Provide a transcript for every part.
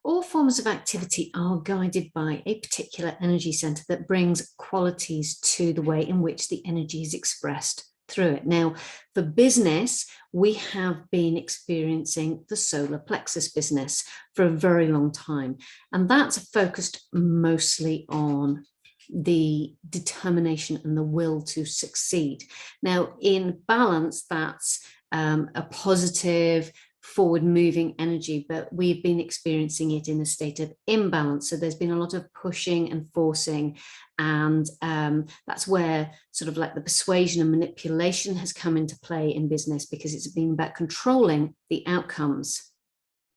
all forms of activity are guided by a particular energy center that brings qualities to the way in which the energy is expressed through it. Now, for business, we have been experiencing the solar plexus business for a very long time, and that's focused mostly on the determination and the will to succeed. Now, in balance, that's a positive, forward-moving energy, but we've been experiencing it in a state of imbalance. So there's been a lot of pushing and forcing, and that's where sort of like the persuasion and manipulation has come into play in business, because it's been about controlling the outcomes.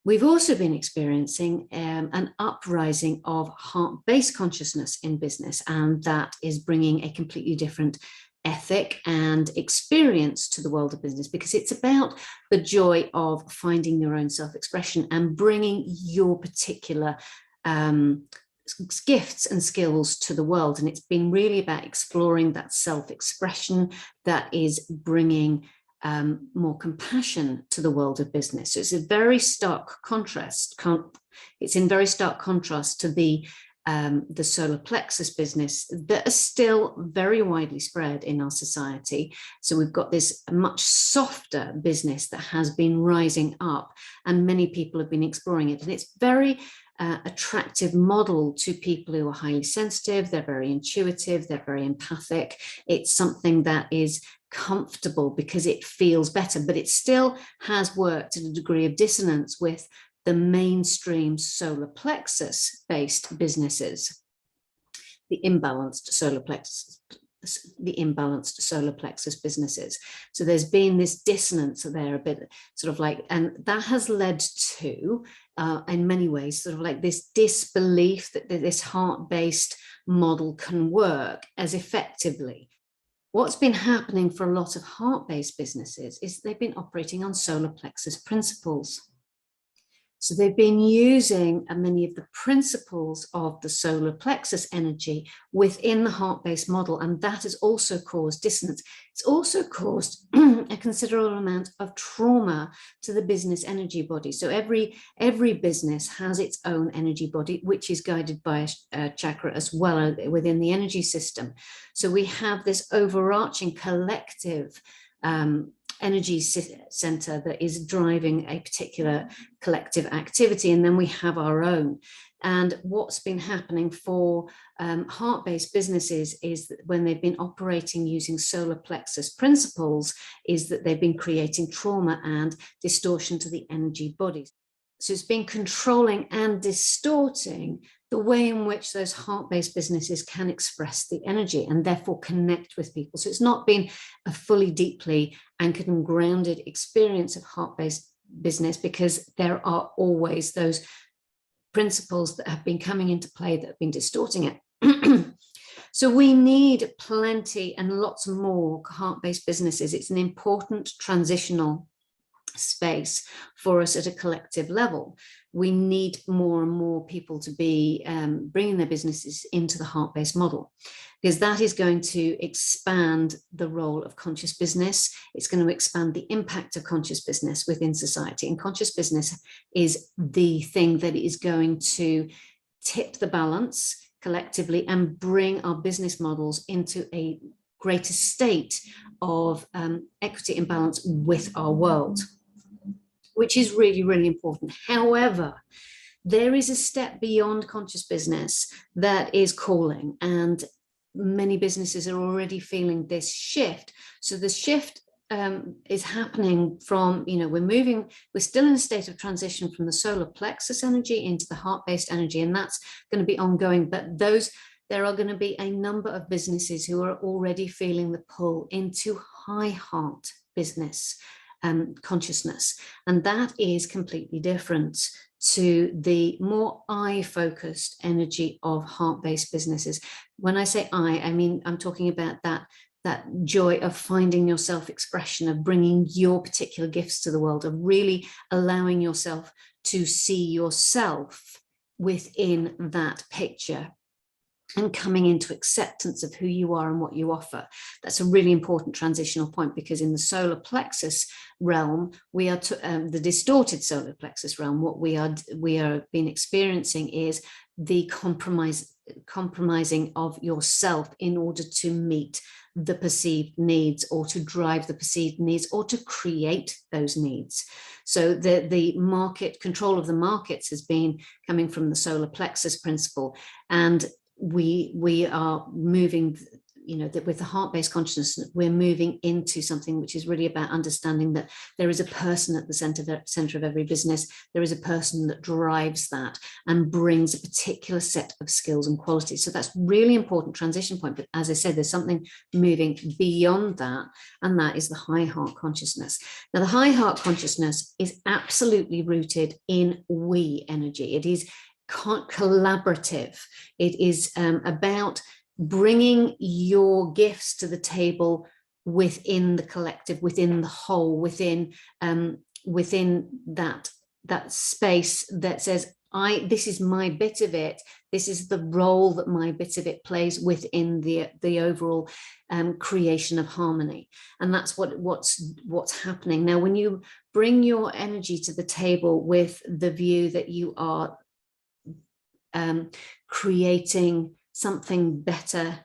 We've also been experiencing an uprising of heart-based consciousness in business, and that is bringing a completely different ethic and experience to the world of business, because it's about the joy of finding your own self-expression and bringing your particular gifts and skills to the world. And it's been really about exploring that self-expression that is bringing more compassion to the world of business. So it's a very stark contrast. It's in very stark contrast to the solar plexus business that are still very widely spread in our society. So we've got this much softer business that has been rising up, and many people have been exploring it. And it's very attractive model to people who are highly sensitive. They're very intuitive, they're very empathic. It's something that is comfortable because it feels better, but it still has worked at a degree of dissonance with the mainstream solar plexus based businesses, the imbalanced solar plexus businesses. So there's been this dissonance there, a bit sort of like, and that has led to, in many ways, sort of like this disbelief that this heart-based model can work as effectively. What's been happening for a lot of heart-based businesses is they've been operating on solar plexus principles. So they've been using many of the principles of the solar plexus energy within the heart-based model, and that has also caused dissonance. It's also caused a considerable amount of trauma to the business energy body. So every business has its own energy body, which is guided by a chakra as well within the energy system. So we have this overarching collective energy center that is driving a particular collective activity, and then we have our own. And what's been happening for heart-based businesses is that when they've been operating using solar plexus principles, is that they've been creating trauma and distortion to the energy bodies. So it's been controlling and distorting the way in which those heart-based businesses can express the energy and therefore connect with people. So it's not been a fully deeply anchored and grounded experience of heart-based business, because there are always those principles that have been coming into play that have been distorting it. So we need plenty and lots more heart-based businesses. It's an important transitional space for us at a collective level. We need more and more people to be bringing their businesses into the heart-based model, because that is going to expand the role of conscious business. It's going to expand the impact of conscious business within society. And conscious business is the thing that is going to tip the balance collectively and bring our business models into a greater state of equity and balance with our world, which is really, really important. However, there is a step beyond conscious business that is calling, and many businesses are already feeling this shift. So the shift is happening from, we're still in a state of transition from the solar plexus energy into the heart-based energy, and that's going to be ongoing. But there are going to be a number of businesses who are already feeling the pull into high heart business consciousness, and that is completely different to the more I-focused energy of heart-based businesses. When I say I mean I'm talking about that joy of finding your self-expression, of bringing your particular gifts to the world, of really allowing yourself to see yourself within that picture. and coming into acceptance of who you are and what you offer. That's a really important transitional point, because in the solar plexus realm, we are the distorted solar plexus realm, what we are been experiencing is the compromising of yourself in order to meet the perceived needs, or to drive the perceived needs, or to create those needs. So the market control of the markets has been coming from the solar plexus principle, and we are moving, you know, that with the heart-based consciousness, we're moving into something which is really about understanding that there is a person at the center of every business. There is a person that drives that and brings a particular set of skills and qualities. So that's really important transition point. But as I said, there's something moving beyond that, and that is the high heart consciousness. Now, the high heart consciousness is absolutely rooted in we energy. It is collaborative. It is about bringing your gifts to the table within the collective, within the whole, within that space that says, this is my bit of it. This is the role that my bit of it plays within the overall creation of harmony. And that's what's happening. Now, when you bring your energy to the table with the view that you are creating something better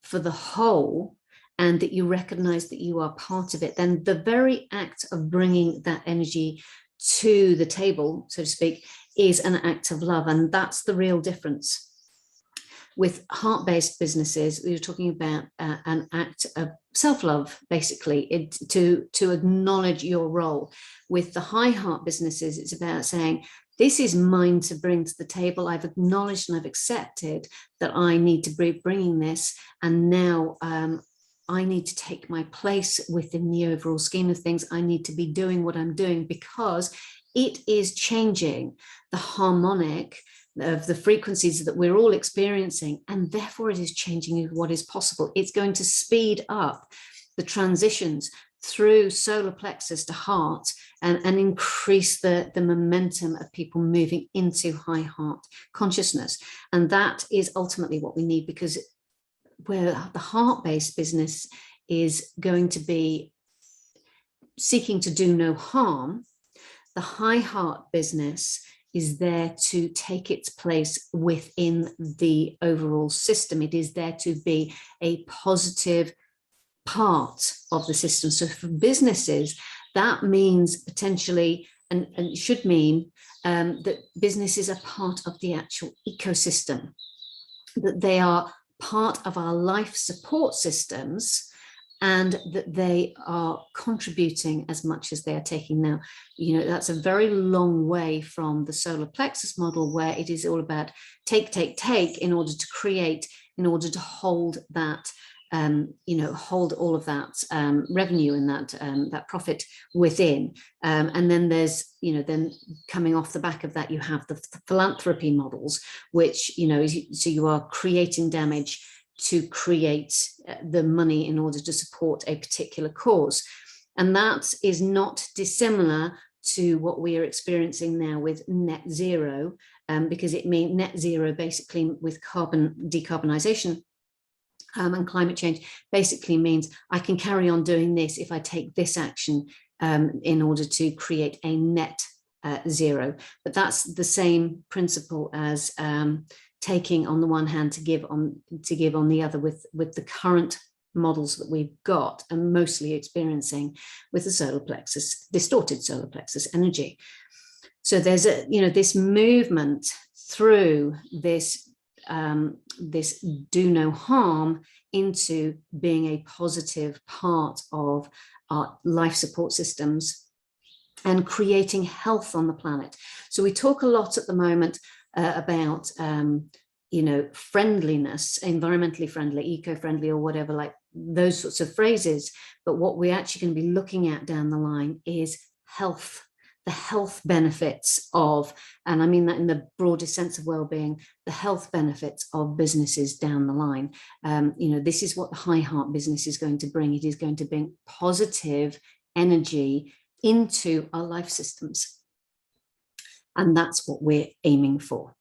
for the whole, and that you recognize that you are part of it, then the very act of bringing that energy to the table, so to speak, is an act of love. And that's the real difference. With heart-based businesses, we were talking about an act of self-love, basically, to acknowledge your role. With the high heart businesses, it's about saying, this is mine to bring to the table. I've acknowledged and I've accepted that I need to be bringing this, and now I need to take my place within the overall scheme of things. I need to be doing what I'm doing, because it is changing the harmonic of the frequencies that we're all experiencing, and therefore it is changing what is possible. It's going to speed up the transitions through solar plexus to heart, and increase the momentum of people moving into high heart consciousness. And that is ultimately what we need, because where the heart-based business is going to be seeking to do no harm, the high heart business is there to take its place within the overall system. It is there to be a positive part of the system. So for businesses, that means potentially, and should mean, that businesses are part of the actual ecosystem, that they are part of our life support systems, and that they are contributing as much as they are taking. Now, you know, that's a very long way from the solar plexus model, where it is all about take in order to create, in order to hold that, hold all of that revenue and that profit within. And then there's, then coming off the back of that, you have the philanthropy models, which, so you are creating damage to create the money in order to support a particular cause. And that is not dissimilar to what we are experiencing now with net zero, because it means net zero basically with decarbonization and climate change basically means I can carry on doing this if I take this action in order to create a net zero. But that's the same principle as taking on the one hand to give on the other, with the current models that we've got and mostly experiencing with the solar plexus, distorted solar plexus energy. So there's this movement through this do no harm into being a positive part of our life support systems and creating health on the planet. So we talk a lot at the moment about friendliness, environmentally friendly, eco-friendly, or whatever, like those sorts of phrases. But what we're actually going to be looking at down the line is health, the health benefits of, and I mean that in the broadest sense of well-being, the health benefits of businesses down the line. This is what the high heart business is going to bring. It is going to bring positive energy into our life systems. And that's what we're aiming for.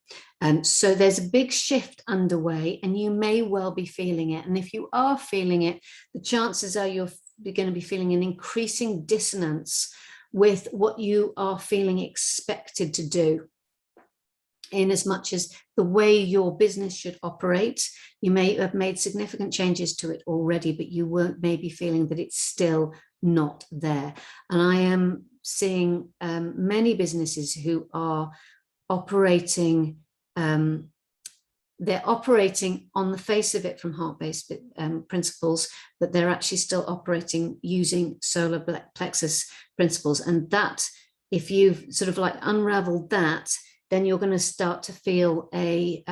So there's a big shift underway, and you may well be feeling it. And if you are feeling it, the chances are you're going to be feeling an increasing dissonance with what you are feeling expected to do, in as much as the way your business should operate. You may have made significant changes to it already, but you weren't maybe feeling that it's still not there. And I am seeing many businesses who are operating, they're operating on the face of it from heart-based principles, but they're actually still operating using solar plexus principles. And that, if you've sort of like unraveled that, then you're going to start to feel a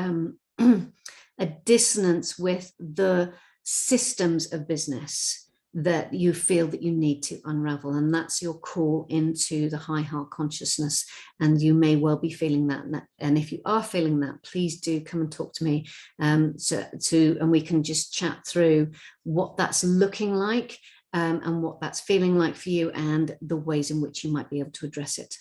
dissonance with the systems of business that you feel that you need to unravel. And that's your call into the high heart consciousness. And you may well be feeling that. And if you are feeling that, please do come and talk to me, and we can just chat through what that's looking like, and what that's feeling like for you, and the ways in which you might be able to address it.